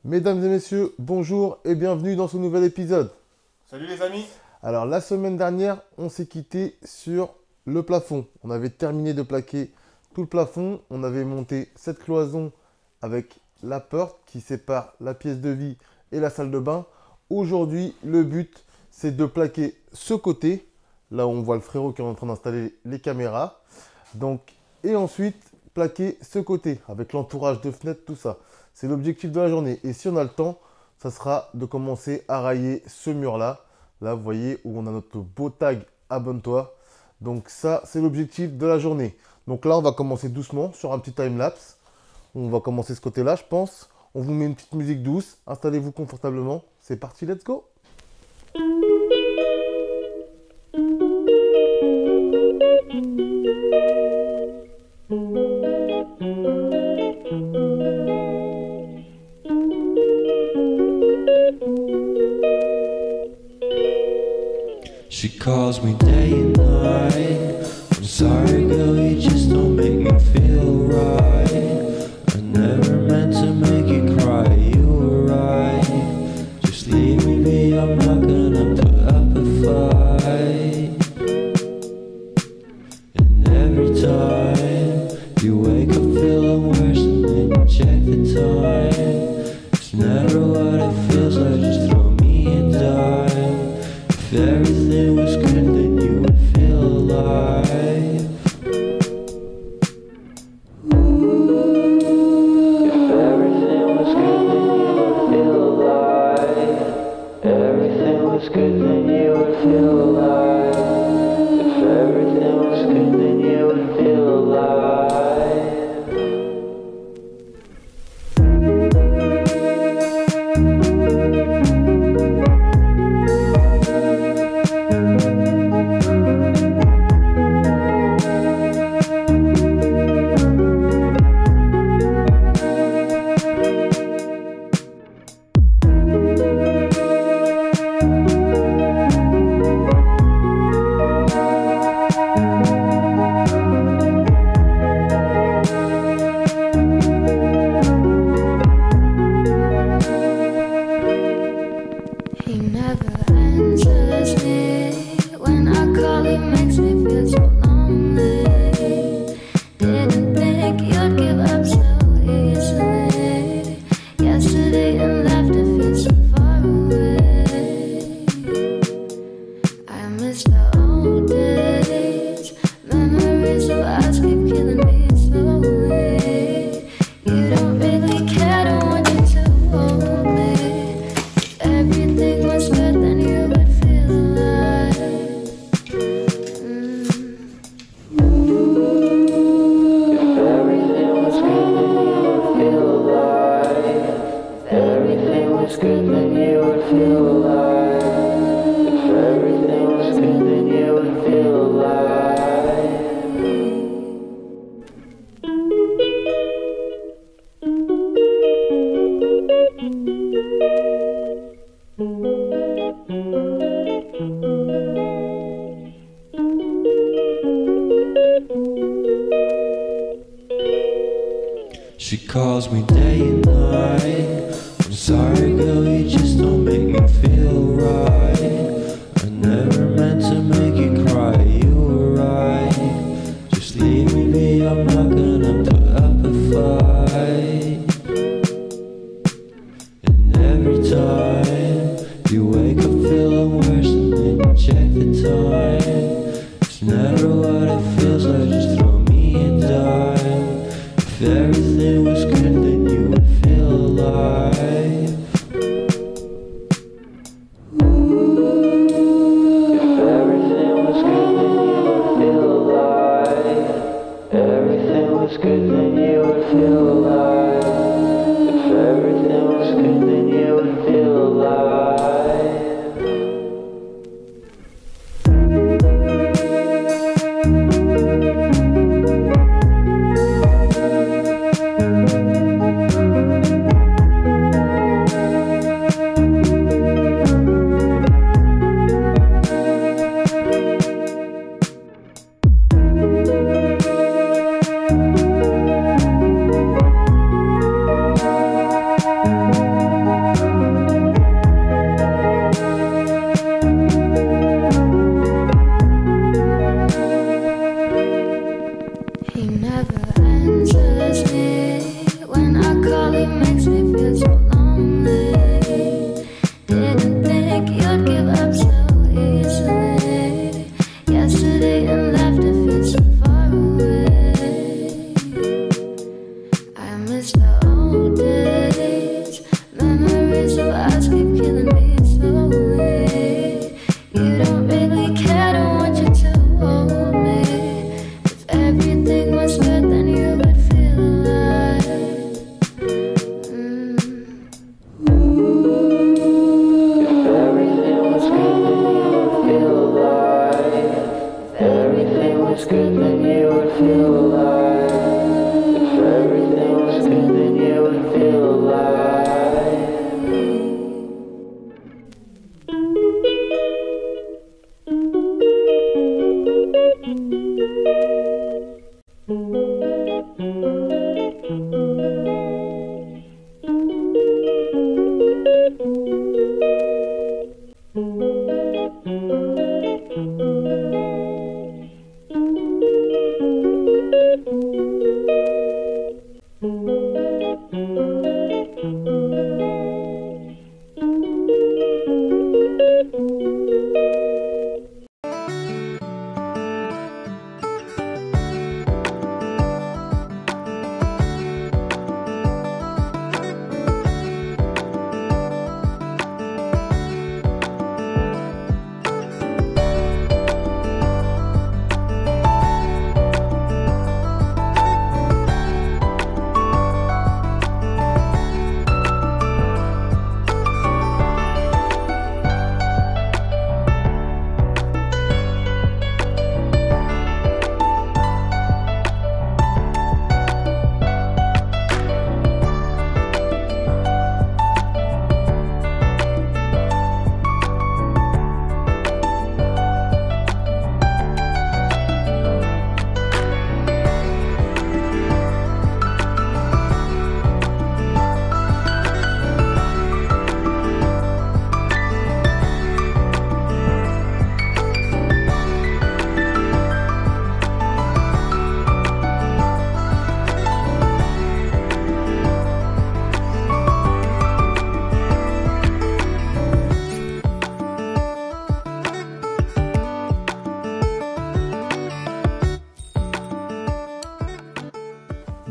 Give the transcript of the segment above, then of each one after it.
Mesdames et messieurs, bonjour et bienvenue dans ce nouvel épisode. Salut les amis. Alors la semaine dernière, on s'est quitté sur le plafond. On avait terminé de plaquer tout le plafond. On avait monté cette cloison avec la porte qui sépare la pièce de vie et la salle de bain. Aujourd'hui, le but, c'est de plaquer ce côté, là où on voit le frérot qui est en train d'installer les caméras. Et ensuite, plaquer ce côté avec l'entourage de fenêtres, tout ça. C'est l'objectif de la journée. Et si on a le temps, ça sera de commencer à railler ce mur-là. Là, vous voyez où on a notre beau tag « Abonne-toi ». Donc ça, c'est l'objectif de la journée. Donc là, on va commencer doucement sur un petit time-lapse. On va commencer ce côté-là, je pense. On vous met une petite musique douce. Installez-vous confortablement. C'est parti, let's go! She calls me day and night. I'm sorry, girl, you just don't make me feel right. I never meant to make you cry, you were right. Just leave me be, I'm not gonna put up a fight. And every time you wake up feeling worse and then you check the time. It's never what it feels like, just throw me a dime. If everything was good, then you would feel alive. If everything was good, then you would feel alive. Everything was good, then you would feel alive. If everything was good, then you would feel alive. He never answers me. When I call, he makes me feel so lonely. Didn't think you'd give up so easily. Yesterday and left, it feels so far away. I miss the old days. Memories of us keep killing me slowly. You don't really care, don't want you to hold me. Everything was good, then you would feel alive. If everything was good, then you would feel alive. If everything was good, then you would feel alive. If everything was good, then you would feel alive. She calls me day and night. I'm sorry, girl, you just don't make me feel right. I never meant to make you cry, you were right. Just leave me be, I'm not gonna put up a fight. And every time you wake up feeling worse and then you check the time. It's never what it feels like, just throw me a dime. If everything was good, then you would feel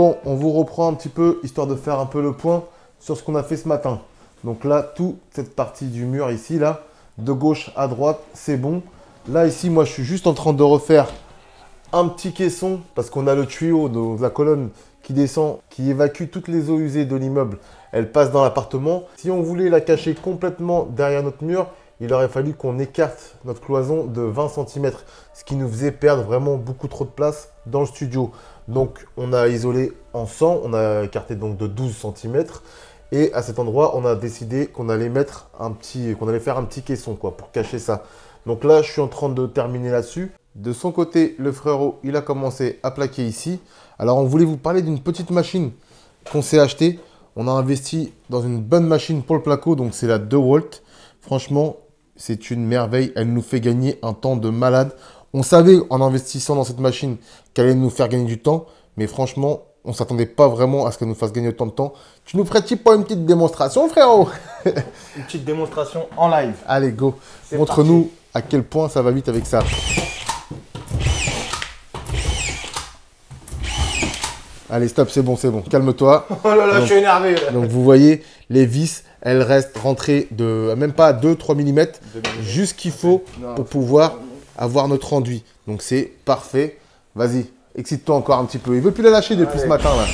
Bon, on vous reprend un petit peu, histoire de faire un peu le point sur ce qu'on a fait ce matin. Donc là, toute cette partie du mur ici, là, de gauche à droite, c'est bon. Là, ici, moi, je suis juste en train de refaire un petit caisson parce qu'on a le tuyau de la colonne qui descend, qui évacue toutes les eaux usées de l'immeuble. Elle passe dans l'appartement. Si on voulait la cacher complètement derrière notre mur, il aurait fallu qu'on écarte notre cloison de 20 cm, ce qui nous faisait perdre vraiment beaucoup trop de place dans le studio. Donc, on a isolé en 100, on a écarté donc de 12 cm. Et à cet endroit, on a décidé qu'on allait faire un petit caisson quoi, pour cacher ça. Donc là, je suis en train de terminer là-dessus. De son côté, le frérot, il a commencé à plaquer ici. Alors, on voulait vous parler d'une petite machine qu'on s'est achetée. On a investi dans une bonne machine pour le placo, donc c'est la DeWalt. Franchement, c'est une merveille. Elle nous fait gagner un temps de malade. On savait en investissant dans cette machine qu'elle allait nous faire gagner du temps, mais franchement, on ne s'attendait pas vraiment à ce qu'elle nous fasse gagner autant de temps. Tu nous ferais-tu pas une petite démonstration, frérot? Une petite démonstration en live. Allez, go. Montre-nous à quel point ça va vite avec ça. Allez, stop, c'est bon, c'est bon. Calme-toi. Oh là là, je suis énervé. Là. Donc, vous voyez, les vis, elles restent rentrées de même pas 2-3 mm, juste qu'il faut pour pouvoir avoir notre enduit. Donc, c'est parfait. Vas-y, excite-toi encore un petit peu. Il veut plus la lâcher depuis ce matin, là.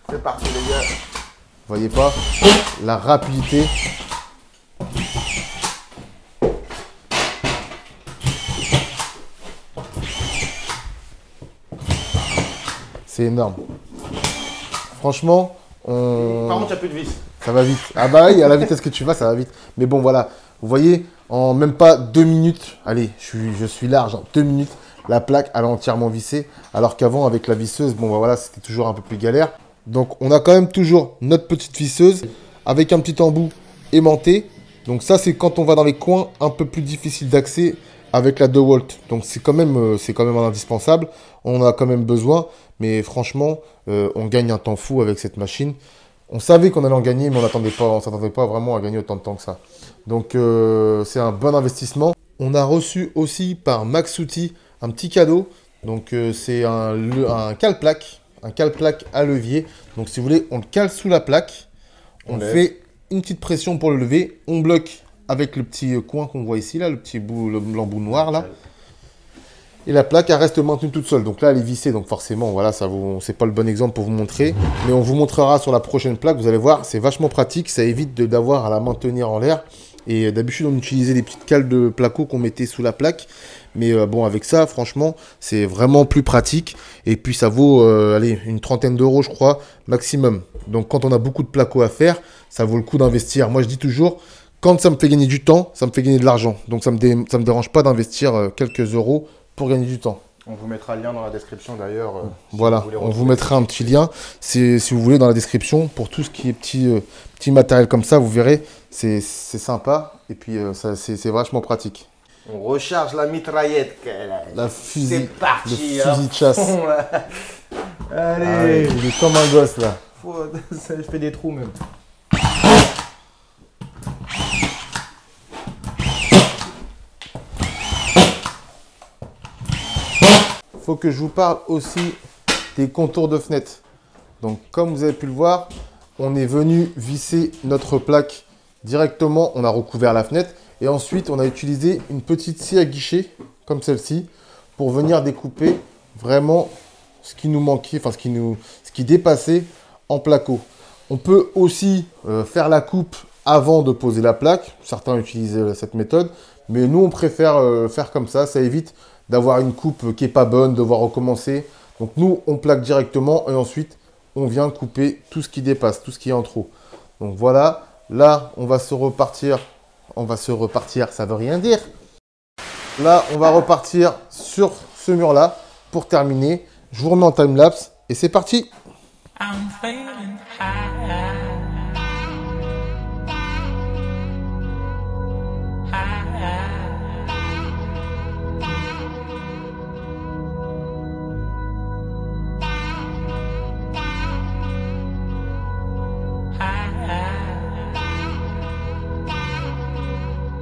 C'est parti, les gars. Vous voyez pas la rapidité. C'est énorme. Franchement, Par contre, il n'y a plus de vis. ça va vite. Ah bah oui, à la vitesse que tu vas, ça va vite. Mais bon, voilà. Vous voyez, en même pas 2 minutes, allez, je suis large, en 2 minutes, la plaque, elle est entièrement vissée. Alors qu'avant, avec la visseuse, bon, bah voilà, c'était toujours un peu plus galère. Donc, on a quand même toujours notre petite visseuse avec un petit embout aimanté. Donc, ça, c'est quand on va dans les coins un peu plus difficiles d'accès avec la DeWalt. Donc, c'est quand même un indispensable. On en a quand même besoin. Mais franchement, on gagne un temps fou avec cette machine. On savait qu'on allait en gagner, mais on ne s'attendait pas vraiment à gagner autant de temps que ça. Donc, c'est un bon investissement. On a reçu aussi par Maxouti un petit cadeau. Donc, c'est un cale-plaque. Un cale-plaque à levier. Donc, si vous voulez, on le cale sous la plaque. On fait une petite pression pour le lever. On bloque avec le petit coin qu'on voit ici, là, le petit bout, l'embout noir, là. Et la plaque, elle reste maintenue toute seule. Donc là, elle est vissée. Donc forcément, voilà, c'est pas le bon exemple pour vous montrer. Mais on vous montrera sur la prochaine plaque. Vous allez voir, c'est vachement pratique. Ça évite d'avoir à la maintenir en l'air. Et d'habitude, on utilisait des petites cales de placo qu'on mettait sous la plaque. Mais bon, avec ça, franchement, c'est vraiment plus pratique. Et puis, ça vaut, allez, une trentaine d'euros, je crois, maximum. Donc, quand on a beaucoup de placo à faire, ça vaut le coup d'investir. Moi, je dis toujours, quand ça me fait gagner du temps, ça me fait gagner de l'argent. Donc, ça me dérange pas d'investir quelques euros pour gagner du temps. On vous mettra le lien dans la description d'ailleurs. Voilà, on vous mettra un petit lien. Si vous voulez, dans la description, pour tout ce qui est petit matériel comme ça, vous verrez, c'est sympa. Et puis, c'est vachement pratique. On recharge la mitraillette. La fusil, c'est parti. le fusil de chasse. Allez. Ah ouais, il est comme un gosse là. Je fais des trous même. Faut que je vous parle aussi des contours de fenêtre. Donc, comme vous avez pu le voir, on est venu visser notre plaque directement. On a recouvert la fenêtre. Et ensuite, on a utilisé une petite scie à guichet, comme celle-ci, pour venir découper vraiment ce qui nous manquait, enfin ce qui dépassait en placo. On peut aussi faire la coupe avant de poser la plaque. Certains utilisent cette méthode. Mais nous, on préfère faire comme ça. Ça évite d'avoir une coupe qui n'est pas bonne, devoir recommencer. Donc nous, on plaque directement et ensuite, on vient couper tout ce qui dépasse, tout ce qui est en trop. Donc voilà, là, on va se repartir. Ça veut rien dire. Là, on va repartir sur ce mur-là pour terminer. Je vous remets en time-lapse et c'est parti. I'm feeling high.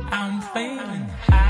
I'm feeling high.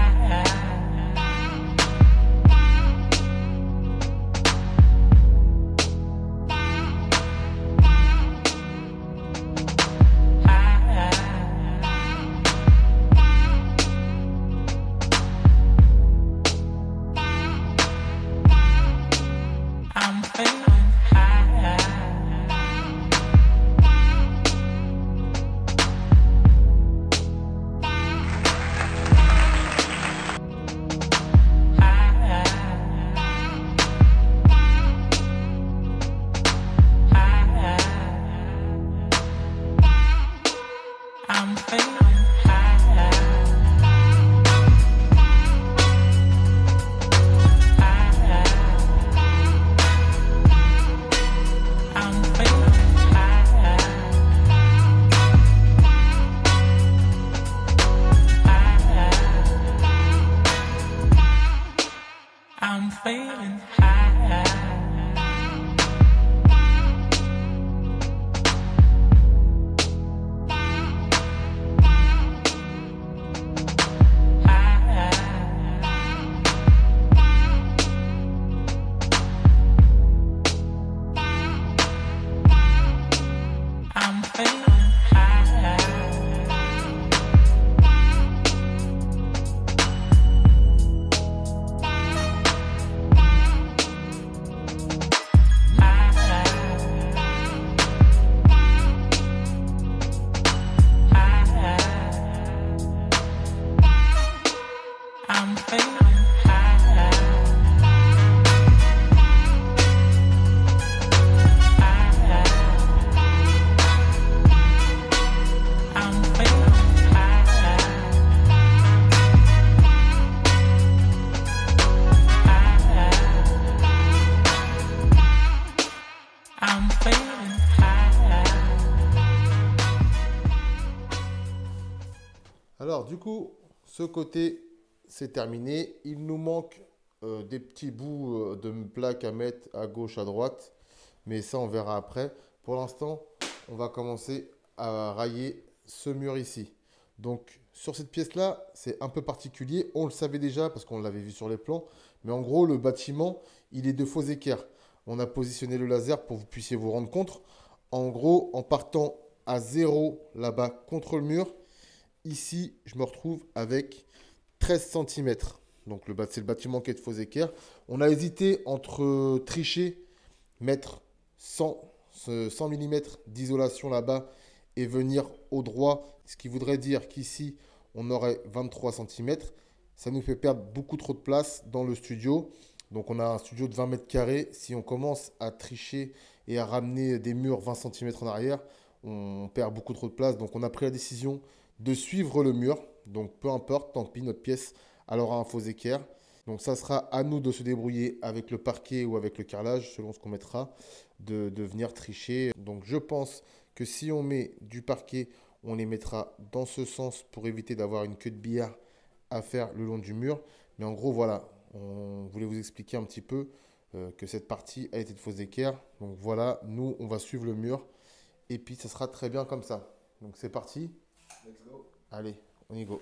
Alors du coup, ce côté, c'est terminé. Il nous manque des petits bouts de plaques à mettre à gauche, à droite. Mais ça, on verra après. Pour l'instant, on va commencer à railler ce mur ici. Donc, sur cette pièce-là, c'est un peu particulier. On le savait déjà parce qu'on l'avait vu sur les plans. Mais en gros, le bâtiment, il est de faux équerre. On a positionné le laser pour que vous puissiez vous rendre compte. En gros, en partant à 0 là-bas contre le mur, ici, je me retrouve avec 13 cm. Donc, c'est le bâtiment qui est de faux équerre. On a hésité entre tricher, mettre 100 mm d'isolation là-bas et venir au droit. Ce qui voudrait dire qu'ici, on aurait 23 cm. Ça nous fait perdre beaucoup trop de place dans le studio. Donc, on a un studio de 20 mètres carrés. Si on commence à tricher et à ramener des murs 20 cm en arrière, on perd beaucoup trop de place. Donc, on a pris la décision de suivre le mur. Donc, peu importe, tant pis, notre pièce elle aura un faux équerre. Donc, ça sera à nous de se débrouiller avec le parquet ou avec le carrelage, selon ce qu'on mettra, de venir tricher. Donc, je pense que si on met du parquet, on les mettra dans ce sens pour éviter d'avoir une queue de billard à faire le long du mur. Mais en gros, voilà, on voulait vous expliquer un petit peu que cette partie a été de faux équerre. Donc, voilà, nous, on va suivre le mur. Et puis, ça sera très bien comme ça. Donc, c'est parti. Let's go. Allez, on y go.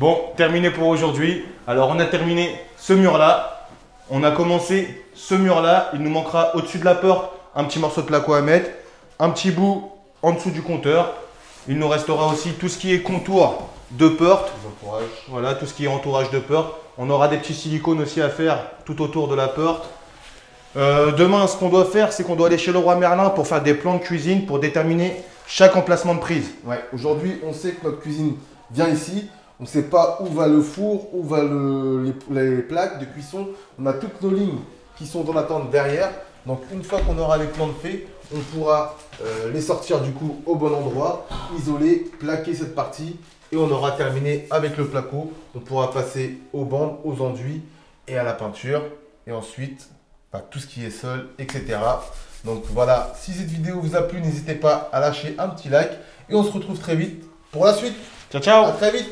Bon, terminé pour aujourd'hui. Alors, on a terminé ce mur-là. On a commencé ce mur-là. Il nous manquera au-dessus de la porte un petit morceau de placo à mettre. Un petit bout en dessous du compteur. Il nous restera aussi tout ce qui est contour de porte. Voilà, tout ce qui est entourage de porte. On aura des petits silicones aussi à faire tout autour de la porte. Demain, ce qu'on doit faire, c'est qu'on doit aller chez Leroy Merlin pour faire des plans de cuisine pour déterminer chaque emplacement de prise. Ouais, aujourd'hui, on sait que notre cuisine vient ici. On ne sait pas où va le four, où va les plaques de cuisson. On a toutes nos lignes qui sont dans l'attente derrière. Donc, une fois qu'on aura les plans de fait, on pourra les sortir du coup au bon endroit, isoler, plaquer cette partie et on aura terminé avec le placo. On pourra passer aux bandes, aux enduits et à la peinture. Et ensuite, tout ce qui est sol, etc. Donc voilà, si cette vidéo vous a plu, n'hésitez pas à lâcher un petit like et on se retrouve très vite pour la suite. Ciao, ciao! À très vite!